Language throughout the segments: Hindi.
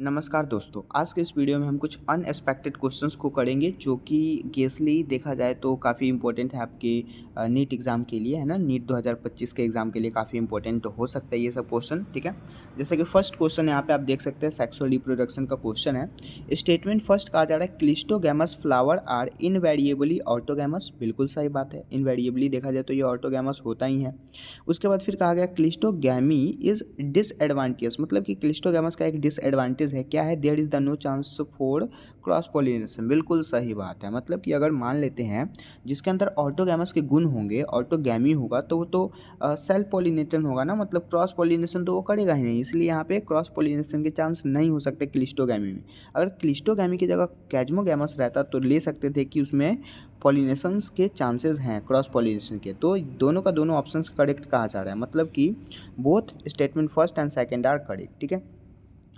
नमस्कार दोस्तों, आज के इस वीडियो में हम कुछ अनएक्सपेक्टेड क्वेश्चंस को करेंगे जो कि गेसली देखा जाए तो काफ़ी इम्पोर्टेंट है आपके नीट एग्ज़ाम के लिए, है ना। नीट 2025 के एग्ज़ाम के लिए काफ़ी इम्पोर्टेंट हो सकता है ये सब क्वेश्चन, ठीक है। जैसे कि फर्स्ट क्वेश्चन यहाँ पे आप देख सकते हैं, सेक्सुअल रिप्रोडक्शन का क्वेश्चन है। स्टेटमेंट फर्स्ट कहा जा रहा है क्लिस्टोगैमस फ्लावर आर इनवेरिएबली ऑटोगैमस। बिल्कुल सही बात है, इनवेरिएबली देखा जाए तो ये ऑटोगैमस होता ही है। उसके बाद फिर कहा गया क्लिस्टोगैमी इज डिसएडवांटेज, मतलब कि क्लिस्टोगैमस का एक डिसएडवांटेज है, क्या है, there is the no chance for cross pollination. बिल्कुल सही बात है, मतलब कि अगर मान लेते हैं जिसके अंदर ऑटोगैमस के गुण होंगे, ऑटोगैमी होगा, तो वो तो सेल्फ पॉलिनेशन होगा ना, मतलब क्रॉस पॉलिनेशन तो वो करेगा ही नहीं, इसलिए यहाँ पे क्रॉस पॉलिनेशन के चांस नहीं हो सकते क्लिस्टोगैमी में। अगर क्लिस्टोगैमी की जगह कैजमोगैमस रहता तो ले सकते थे कि उसमें पॉलिनेशंस के चांसेस हैं, क्रॉस पॉलिनेशन के। तो दोनों का दोनों ऑप्शंस करेक्ट कहा जा रहा है, मतलब कि both statement first and second are correct, ठीक है।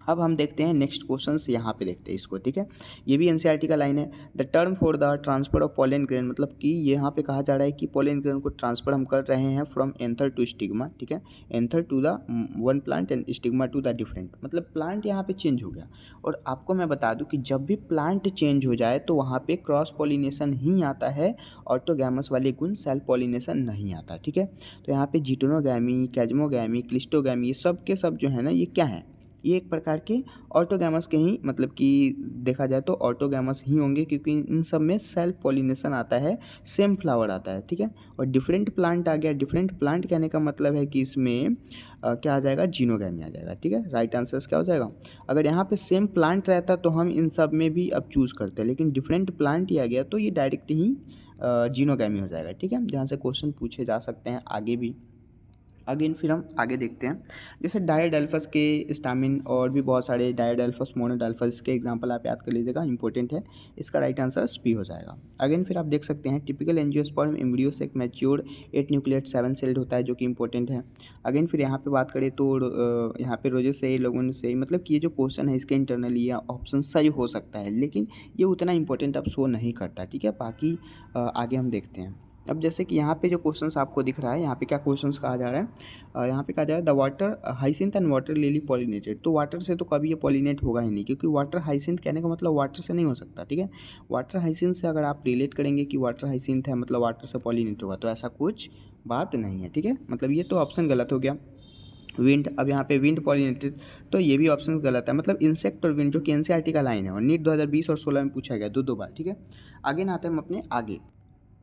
अब हम देखते हैं नेक्स्ट क्वेश्चंस, यहाँ पे देखते हैं इसको, ठीक है। ये भी एनसीईआरटी का लाइन है। The term for the transfer of pollen grain, मतलब कि यहाँ पे कहा जा रहा है कि पोलन ग्रेन को ट्रांसफर हम कर रहे हैं फ्रॉम एंथर टू स्टिग्मा, ठीक है। Anther to the one plant and stigma to the different, मतलब प्लांट यहाँ पे चेंज हो गया। और आपको मैं बता दूँ कि जब भी प्लांट चेंज हो जाए तो वहाँ पे क्रॉस पॉलिनेशन ही आता है, ऑटोगैमस वाले गुण, सेल्फ पॉलिनेशन नहीं आता, ठीक है। तो यहाँ पे जिटोनोगैमी, कैजमोगैमी, क्लिस्टोगैमी, ये सब के सब जो है ना, ये क्या है, ये एक प्रकार के ऑटोगैमस के ही, मतलब कि देखा जाए तो ऑटोगैमस ही होंगे, क्योंकि इन सब में सेल्फ पॉलिनेशन आता है, सेम फ्लावर आता है, ठीक है। और डिफरेंट प्लांट आ गया, डिफरेंट प्लांट कहने का मतलब है कि इसमें क्या आ जाएगा, जीनोगैमी आ जाएगा, ठीक है। राइट आंसर्स क्या हो जाएगा, अगर यहाँ पे सेम प्लांट रहता तो हम इन सब में भी अब चूज़ करते हैं, लेकिन डिफरेंट प्लांट ही आ गया तो ये डायरेक्ट ही जीनोगैमी हो जाएगा, ठीक है। जहाँ से क्वेश्चन पूछे जा सकते हैं आगे भी। अगेन फिर हम आगे देखते हैं, जैसे डायोडेल्फस के स्टामिन और भी बहुत सारे डायोडेल्फस, मोनोडेल्फस के एग्जांपल आप याद कर लीजिएगा, इंपॉर्टेंट है। इसका राइट आंसर बी हो जाएगा। अगेन फिर आप देख सकते हैं टिपिकल एंजियोस्पर्म एम्ब्रियो से एक मैच्योर 8 न्यूक्लिएट 7 सेल्ड होता है, जो कि इंपॉर्टेंट है। अगेन फिर यहाँ पे बात करें तो यहाँ पे रोजे से लोगों से, मतलब कि ये जो क्वेश्चन है इसके इंटरनली या ऑप्शन सही हो सकता है, लेकिन ये उतना इंपॉर्टेंट अब शो नहीं करता, ठीक है। बाकी आगे हम देखते हैं। अब जैसे कि यहाँ पे जो क्वेश्चंस आपको दिख रहा है, यहाँ पे क्या क्वेश्चंस कहा जा रहा है, यहाँ पे कहा जा रहा है the water hyacinth and water lily pollinated. तो वाटर से तो कभी ये पॉलिनेट होगा ही नहीं, क्योंकि वाटर हाइसिंथ कहने का मतलब वाटर से नहीं हो सकता, ठीक है। वाटर हाइसिंथ से अगर आप रिलेट करेंगे कि वाटर हाइसिंथ है मतलब वाटर से पॉलिनेट होगा, तो ऐसा कुछ बात नहीं है, ठीक है। मतलब ये तो ऑप्शन गलत हो गया। विंड, अब यहाँ पे विंड पॉलिनेटेड, तो ये भी ऑप्शन गलत है, मतलब इंसेक्ट और विंड, जो कि एनसीईआरटी का लाइन है और नीट 2020 और 16 में पूछा गया दो बार, ठीक है। आगे ना आते हैं हम अपने आगे।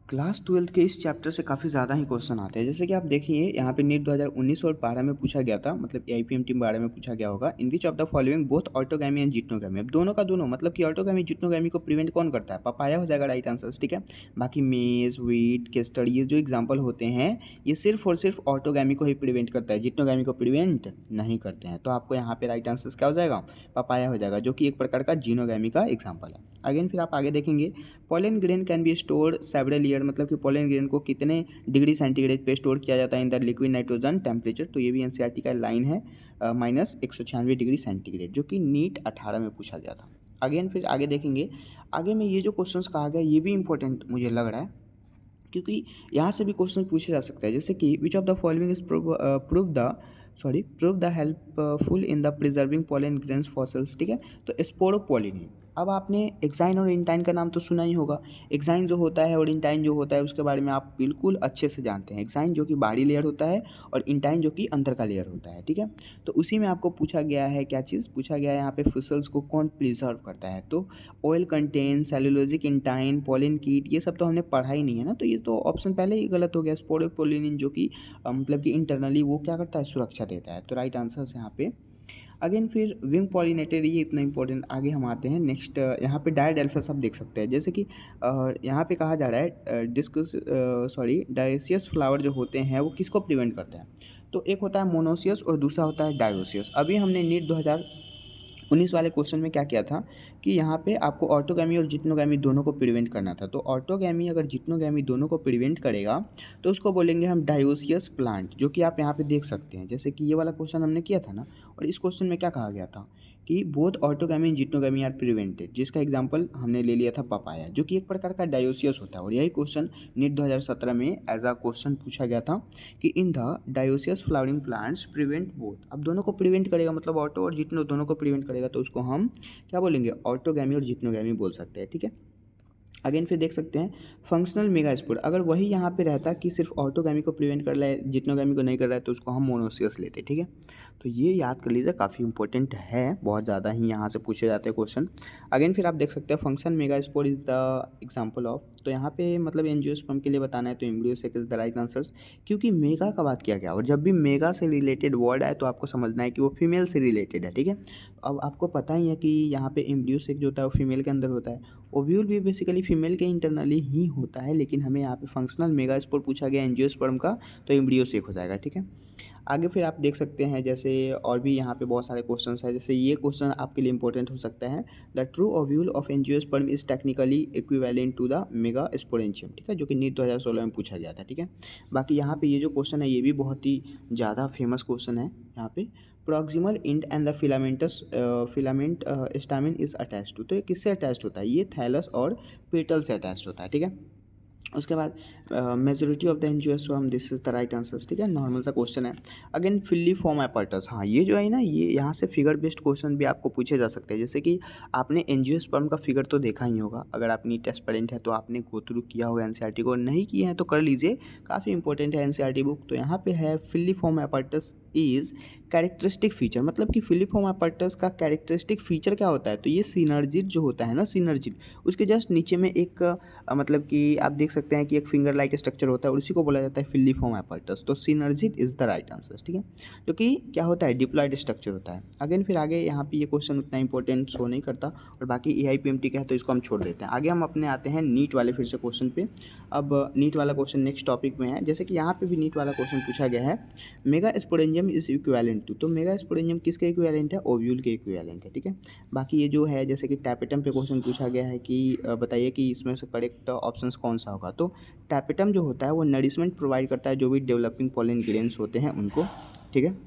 क्लास 12 के इस चैप्टर से काफ़ी ज़्यादा ही क्वेश्चन आते हैं, जैसे कि आप देखिए यहाँ पे नीट 2019 और 12 में पूछा गया था, मतलब AIPMT 12 में पूछा गया होगा, in which of the following both autogamy and geitonogamy. अब दोनों का दोनों, मतलब कि ऑटोगैमी जिटनोगैमी को प्रिवेंट कौन करता है, पपाया हो जाएगा राइट आंसर, ठीक है। बाकी मेज, व्हीट, केस्टर, ये जो एग्जाम्पल होते हैं ये सिर्फ और सिर्फ ऑटोगैमी को ही प्रिवेंट करता है, जिटनोगैमी को प्रिवेंट नहीं करते हैं। तो आपको यहाँ पे राइट आंसर क्या हो जाएगा, पपाया हो जाएगा, जो कि एक प्रकार का जीनोगैमी का एग्जाम्पल है। अगेन फिर आप आगे देखेंगे, pollen grain can be stored several year, मतलब कि पोलन ग्रेन को कितने डिग्री सेंटीग्रेड पे स्टोर किया जाता है in the liquid nitrogen temperature. तो ये भी एनसीईआरटी का लाइन है, -196 डिग्री सेंटीग्रेड, जो कि नीट 18 में पूछा गया था। अगेन फिर आगे देखेंगे, आगे में ये जो क्वेश्चंस कहा गया ये भी इंपॉर्टेंट मुझे लग रहा है, क्योंकि यहाँ से भी क्वेश्चन पूछे जा सकता है, जैसे कि विच of the following is prove the helpful in the preserving pollen grains fossils, ठीक है। तो स्पोरोपोलिनिन, अब आपने एक्साइन और इंटाइन का नाम तो सुना ही होगा। एक्साइन जो होता है और इंटाइन जो होता है उसके बारे में आप बिल्कुल अच्छे से जानते हैं। एक्साइन जो कि बाहरी लेयर होता है और इंटाइन जो कि अंदर का लेयर होता है, ठीक है। तो उसी में आपको पूछा गया है, क्या चीज़ पूछा गया है यहाँ पे, फॉसिल्स को कौन प्रिजर्व करता है। तो oil contain, cellulosic intine, pollen कीट, ये सब तो हमने पढ़ा ही नहीं है ना, तो ये तो ऑप्शन पहले ही गलत हो गया। स्पोरोपोलिनिन जो कि मतलब कि इंटरनली वो क्या करता है, सुरक्षा देता है। तो राइट आंसर है यहाँ पे। अगेन फिर विंग पॉलिनेटेड, ये इतना इंपॉर्टेंट। आगे हम आते हैं नेक्स्ट, यहाँ पे डायोडेल्फस आप देख सकते हैं, जैसे कि यहाँ पे कहा जा रहा है डायोसियस फ्लावर जो होते हैं वो किसको प्रिवेंट करते हैं। तो एक होता है मोनोसियस और दूसरा होता है डायोसियस। अभी हमने नीट 2019 वाले क्वेश्चन में क्या किया था कि यहाँ पे आपको ऑटोगैमी और जिटनोगैमी दोनों को प्रिवेंट करना था। तो ऑटोगैमी अगर जिटनोगैमी दोनों को प्रिवेंट करेगा तो उसको बोलेंगे हम डायोसियस प्लांट, जो कि आप यहाँ पे देख सकते हैं, जैसे कि ये वाला क्वेश्चन हमने किया था ना। और इस क्वेश्चन में क्या कहा गया था कि both autogamy and geitonogamy are prevented, जिसका एग्जांपल हमने ले लिया था पपाया, जो कि एक प्रकार का डायोसियस होता है। और यही क्वेश्चन नीट 2017 में एज अ क्वेश्चन पूछा गया था कि in the dioecious flowering plants prevent both. अब दोनों को प्रिवेंट करेगा, मतलब ऑटो और जिटनो दोनों को प्रिवेंट करेगा, तो उसको हम क्या बोलेंगे, ऑटोगैमी और जिटनोगैमी बोल सकते हैं। ठीक है, अगेन फिर देख सकते हैं फंक्शनल मेगास्पोर, अगर वही यहाँ पे रहता कि सिर्फ ऑटोगैमी को प्रिवेंट कर रहा है, जिटनोगैमी को नहीं कर रहा है, तो उसको हम मोनोसियस लेते। ठीक है, तो ये याद कर लीजिए, काफ़ी इंपॉर्टेंट है, बहुत ज़्यादा ही यहाँ से पूछे जाते हैं क्वेश्चन। अगेन फिर आप देख सकते हैं function megaspore is the example of, तो यहाँ पे मतलब एंजियोस्पर्म के लिए बताना है तो embryo sac is the right answers, क्योंकि मेगा का बात किया गया, और जब भी मेगा से रिलेटेड वर्ड आए तो आपको समझना है कि वो फीमेल से रिलेटेड है। ठीक है, अब आपको पता ही है कि यहाँ पे एम्ब्रियोसेक जो होता है वो फीमेल के अंदर होता है, ओव्यूल भी बेसिकली फीमेल के इंटरनली ही होता है, लेकिन हमें यहाँ पे फंक्शनल मेगास्पोर पूछा गया एंजियोस्पर्म का, तो एम्ब्रियोसेक हो जाएगा। ठीक है, आगे फिर आप देख सकते हैं जैसे और भी यहाँ पे बहुत सारे क्वेश्चंस हैं, जैसे ये क्वेश्चन आपके लिए इंपॉर्टेंट हो सकता है, the true ovule of angiosperm is technically equivalent to the megasporangium. ठीक है, जो कि नीट 2016 में पूछा गया था। ठीक है, बाकी यहाँ पे ये जो क्वेश्चन है ये भी बहुत ही ज़्यादा फेमस क्वेश्चन है। यहाँ पे proximal end and the filament stamen is attach to, तो ये किससे अटैच होता है, ये थैलस और पेटल से अटैच होता है। ठीक है, उसके बाद majority of the angiosperm, this is the right answers. ठीक है, नॉर्मल सा क्वेश्चन है। अगेन फिलीफॉर्म एपर्टस, हाँ ये जो है ना, ये यहाँ से फिगर बेस्ड क्वेश्चन भी आपको पूछे जा सकते हैं, जैसे कि आपने एंजियोस्पर्म का फिगर तो देखा ही होगा, अगर आप नीट एस्पिरेंट है तो आपने गो थ्रू किया होगा एनसीईआरटी को, नहीं किए हैं तो कर लीजिए, काफ़ी इंपॉर्टेंट है एनसीईआरटी बुक। तो यहाँ पे है फिलीफॉर्म एपर्टस इज कैरेक्टरिस्टिक फीचर, मतलब कि फिलीफॉर्म एपर्टस का कैरेक्टरिस्टिक फीचर क्या होता है, तो ये सिनर्जिड जो होता है ना, सिनर्जिड, उसके जस्ट नीचे में एक मतलब कि आप देख सकते हैं कि एक फिंगर लाइक स्ट्रक्चर होता है और उसी को बोला जाता है फिलीफॉर्म एपर्टस, तो synergid is the right answer. ठीक है, जो कि क्या होता है, डिप्लॉयड स्ट्रक्चर होता है। अगेन फिर आगे यहाँ पे ये क्वेश्चन उतना इंपॉर्टेंट शो नहीं करता, और बाकी एआईपीएमटी का है तो इसको हम छोड़ देते हैं। आगे हम अपने आते हैं नीट वाले फिर से क्वेश्चन पे। अब नीट वाला क्वेश्चन नेक्स्ट टॉपिक में है, जैसे कि यहाँ पे भी नीट वाला क्वेश्चन पूछा गया है, megasporangium is equivalent to, तो मेगा स्पोरेंजियम किसके इक्विवेलेंट है, ओव्यूल के इक्विवेलेंट है। ठीक है, बाकी ये जो है जैसे कि टैपेटम पे क्वेश्चन पूछा गया है कि बताइए कि इसमें से करेक्ट ऑप्शंस कौन सा होगा, तो टैपेटम जो होता है वो नरिशमेंट प्रोवाइड करता है जो भी डेवलपिंग पॉलन ग्रेन्स होते हैं उनको। ठीक है,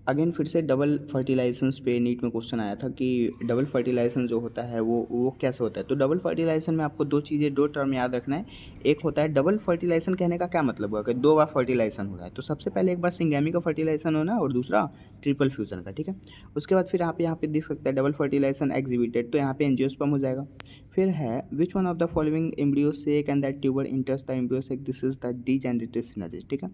अगेन फिर से डबल फर्टिलाइजेशंस पे नीट में क्वेश्चन आया था कि डबल फर्टिलाइजेशन जो होता है वो कैसे होता है, तो डबल फर्टिलाइजेशन में आपको दो टर्म याद रखना है। एक होता है डबल फर्टिलाइजेशन, कहने का क्या मतलब हुआ कि दो बार फर्टिलाइजेशन हो रहा है, तो सबसे पहले एक बार सिंगैमी का फर्टिलाइजेशन होना और दूसरा ट्रिपल फ्यूजन का। ठीक है, उसके बाद फिर आप यहाँ पे देख सकते हैं डबल फर्टिलाइजेशन एग्जिबिटेड, तो यहाँ पे एंजियोस्पर्म हो जाएगा। फिर है which one of the following embryo sac and that tuber इंटर्स the embryo sac, this is the degenerated synergy. ठीक है,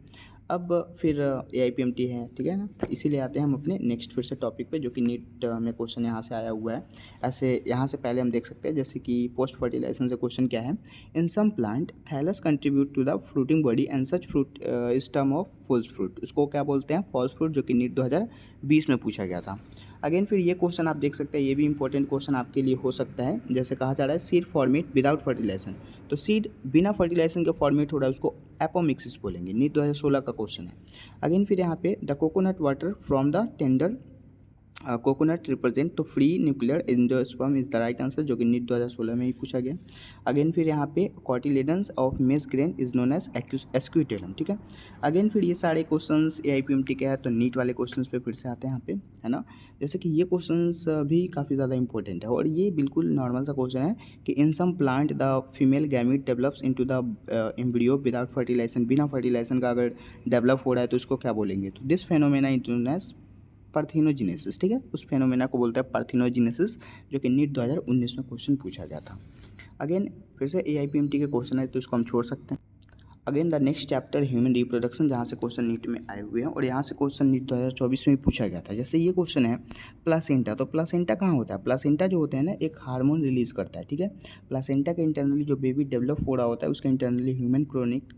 अब फिर एआईपीएमटी है। ठीक है ना, इसीलिए आते हैं हम अपने नेक्स्ट फिर से टॉपिक पे, जो कि नीट में क्वेश्चन यहाँ से आया हुआ है। ऐसे यहाँ से पहले हम देख सकते हैं जैसे कि पोस्ट फर्टिलाइजेशन से क्वेश्चन क्या है, in some plant thallus contribute to the fruiting body and such fruit is term of false fruit, उसको क्या बोलते हैं, फॉल्स फ्रूट, जो कि नीट 2020 में पूछा गया था। अगेन फिर ये क्वेश्चन आप देख सकते हैं, ये भी इंपॉर्टेंट क्वेश्चन आपके लिए हो सकता है, जैसे कहा जा रहा है सीड फॉर्मेट विदाउट फर्टिलाइजेशन, तो सीड बिना फर्टिलाइजेशन के फॉर्मेट हो रहा है उसको एपोमिक्सिस बोलेंगे, नीट 2016 का क्वेश्चन है। अगेन फिर यहाँ पे the coconut water from the tender coconut represent, तो free nuclear angiosperm is the right answer, जो कि नीट 2016 में ही पूछा गया। अगेन फिर यहाँ पे cotyledons of maize grain is known as scutellum. ठीक है, अगेन फिर ये सारे क्वेश्चंस एआईपीएमटी के हैं, तो नीट वाले क्वेश्चंस पे फिर से आते हैं यहाँ पे, है ना, जैसे कि ये क्वेश्चंस भी काफ़ी ज़्यादा इंपॉर्टेंट है, और ये बिल्कुल नॉर्मल सा क्वेश्चन है कि in some plant the female gamete develops into the embryo without fertilization, बिना फर्टिलाइजेशन का अगर डेवलप हो रहा है तो उसको क्या बोलेंगे, तो this phenomena is known as parthenogenesis. ठीक है, उस फेनोमेना को बोलते हैं पार्थिनोजेनेसिस, जो कि नीट 2019 में क्वेश्चन पूछा गया था। अगेन फिर से एआईपीएमटी के क्वेश्चन है तो इसको हम छोड़ सकते हैं। Again the next chapter human reproduction, जहाँ से क्वेश्चन नीट में आए हुए हैं, और यहाँ से क्वेश्चन नीट 2024 में पूछा गया था। जैसे ये क्वेश्चन है प्लासेंटा, तो प्लासेंटा कहाँ होता है, प्लासेंटा जो होता है ना एक हार्मोन रिलीज करता है। ठीक है, प्लासेंटा के इंटरनली जो बेबी डेवलप हो रहा होता है उसके इंटरनली ह्यूमन क्रोनिक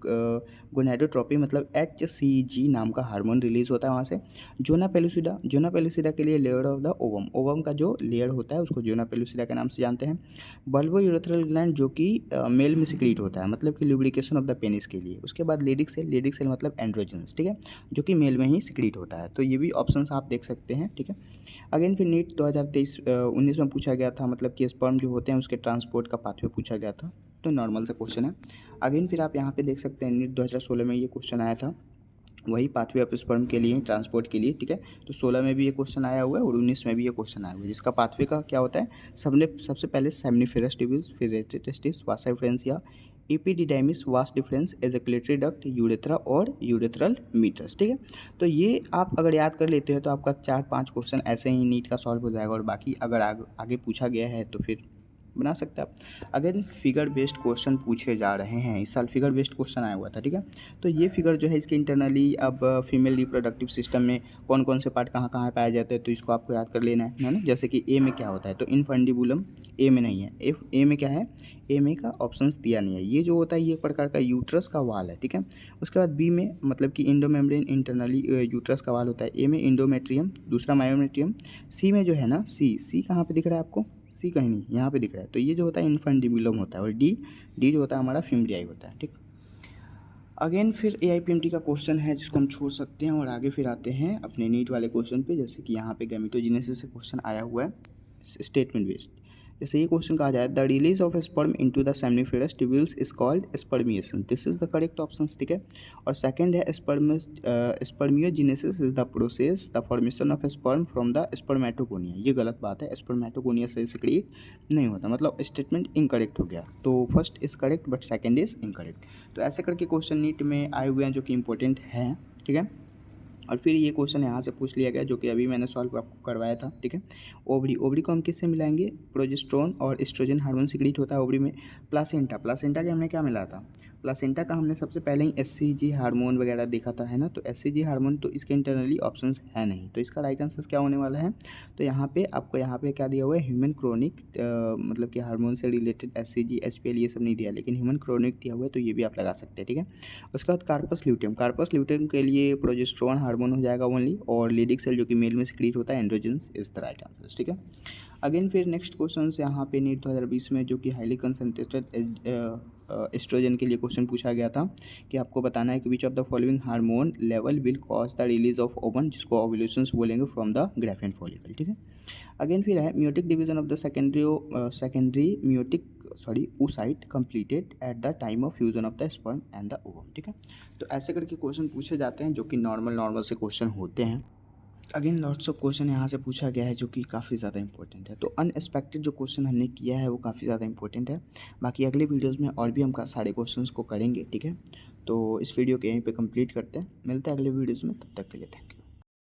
गोनाडोट्रोपी मतलब HCG नाम का हार्मोन रिलीज होता है वहाँ से। जोना पेलुसिडा के लिए लेयर ऑफ द ओवम का जो लेयर होता है उसको जोना पेलुसिडा के नाम से जानते हैं। बल्बो यूरेथ्रल ग्लैंड जो कि मेल में सिक्रीट होता है, मतलब कि लुब्रिकेशन ऑफ द पेनिस के लिए। उसके बाद लेडिक सेल मतलब एंड्रोजन्स, ठीक है, जो कि मेल में ही सिक्रीट होता है। तो ये भी ऑप्शंस आप देख सकते हैं। ठीक है, अगेन फिर नीट 2023-19 में पूछा गया था, मतलब कि स्पर्म जो होते हैं उसके ट्रांसपोर्ट का पाथवे पूछा गया था, तो नॉर्मल सा क्वेश्चन है। अगेन फिर आप यहाँ पे देख सकते हैं नीट 2016 में ये क्वेश्चन आया था वही पाथवे ऑफ स्पर्म के लिए, ट्रांसपोर्ट के लिए, ठीक है। तो 16 में भी ये क्वेश्चन आया हुआ है और 19 में भी ये क्वेश्चन आया हुआ है, जिसका पाथवे का क्या होता है, सबसे पहले सेमनीफेरस ट्यूब्यूल्स, फिर rete testis, vasa efferentia, epididymis, vas deferens, ejaculatory duct, urethra और यूरेथ्रल मीटर्स, ठीक है। तो ये आप अगर याद कर लेते हो तो आपका 4-5 क्वेश्चन ऐसे ही नीट का सॉल्व हो जाएगा, और बाकी अगर आगे पूछा गया है तो फिर बना सकते हैं आप। अगर फिगर बेस्ड क्वेश्चन पूछे जा रहे हैं, इस साल फिगर बेस्ड क्वेश्चन आया हुआ था, ठीक है। तो ये फिगर जो है इसके इंटरनली अब फीमेल रिप्रोडक्टिव सिस्टम में कौन कौन से पार्ट कहाँ कहाँ पाए जाते हैं, तो इसको आपको याद कर लेना है ना। जैसे कि ए में क्या होता है, तो इनफंडिबुलम ए में नहीं है, ए में क्या है, ए में का ऑप्शंस दिया नहीं है। ये जो होता है ये एक प्रकार का यूट्रस का वाल है, ठीक है। उसके बाद बी में मतलब कि इंडोमेम्ब्रेन इंटरनली यूट्रस का वाल होता है। ए में इंडोमेट्रियम, दूसरा मायोमेट्रियम। सी में जो है ना, सी कहाँ पे दिख रहा है आपको, सी कहीं नहीं, यहाँ पे दिख रहा है। तो ये जो होता है इनफंडिबुलम होता है, और डी जो होता है हमारा फिम्ब्रियाई होता है, ठीक। अगेन फिर AIPMT का क्वेश्चन है जिसको हम छोड़ सकते हैं, और आगे फिर आते हैं अपने नीट वाले क्वेश्चन पे। जैसे कि यहाँ पे गैमेटोजेनेसिस से क्वेश्चन आया हुआ है, स्टेटमेंट बेस्ड। जैसे ये क्वेश्चन कहा जाए, the release of sperm into the seminiferous tubules is called spermiation, this is the correct option, ठीक है। और सेकंड है spermiogenesis is the process the formation of sperm from the spermatogonia, ये गलत बात है, स्पर्मेटोगोनिया से सिक्रीट नहीं होता, मतलब स्टेटमेंट इनकरेक्ट हो गया। तो first is correct but second is incorrect. तो ऐसे करके क्वेश्चन नीट में आए हुए हैं जो कि इंपॉर्टेंट हैं, ठीक है। और फिर ये क्वेश्चन यहाँ से पूछ लिया गया जो कि अभी मैंने सॉल्व आपको करवाया था, ठीक है। ओवरी को हम किससे मिलाएंगे, प्रोजेस्टेरोन और एस्ट्रोजन हार्मोन सिक्रीट होता है ओवरी में। प्लासेंटा के हमने क्या मिला था, प्लासेंटा का हमने सबसे पहले ही SCG हार्मोन वगैरह देखा था, है ना। तो SCG हार्मोन तो इसके इंटरनली ऑप्शंस है नहीं, तो इसका राइट आंसर क्या होने वाला है। तो यहाँ पे आपको यहाँ पे क्या दिया हुआ है, ह्यूमन क्रोनिक, मतलब कि हार्मोन से रिलेटेड SCG HPL ये सब नहीं दिया, लेकिन ह्यूमन क्रोनिक दिया हुआ है, तो ये भी आप लगा सकते हैं, ठीक है। उसके बाद कार्पस ल्यूटियम के लिए प्रोजेस्टेरोन हार्मोन हो जाएगा ओनली, और लेडिक सेल जो कि मेल में सिक्रीट होता है, androgens is the right answer, ठीक है। अगेन फिर नेक्स्ट क्वेश्चन यहाँ पे नीट 2020 में जो कि हाईली कंसनट्रेटेड एस्ट्रोजन के लिए क्वेश्चन पूछा गया था कि आपको बताना है कि विच of the following hormone level will cause the release of oven, जिसको ओव्यूलेशंस बोलेंगे, फ्रॉम द ग्राफियन फॉलिकल, ठीक है। अगेन फिर है meiotic division of the secondary meiotic oocyte completed at the time of fusion of the sperm and the ovum, ठीक है। तो ऐसे करके क्वेश्चन पूछे जाते हैं जो कि नॉर्मल से क्वेश्चन होते हैं। अगेन लॉट्स ऑफ क्वेश्चन यहाँ से पूछा गया है जो कि काफ़ी ज़्यादा इंपॉर्टेंट है। तो अनएक्सपेक्टेड जो क्वेश्चन हमने किया है वो काफ़ी ज़्यादा इंपॉर्टेंट है। बाकी अगले वीडियोस में और भी हम सारे क्वेश्चंस को करेंगे, ठीक है। तो इस वीडियो के यहीं पे कंप्लीट करते हैं, मिलते हैं अगले वीडियोस में, तब तक के लिए थैंक यू।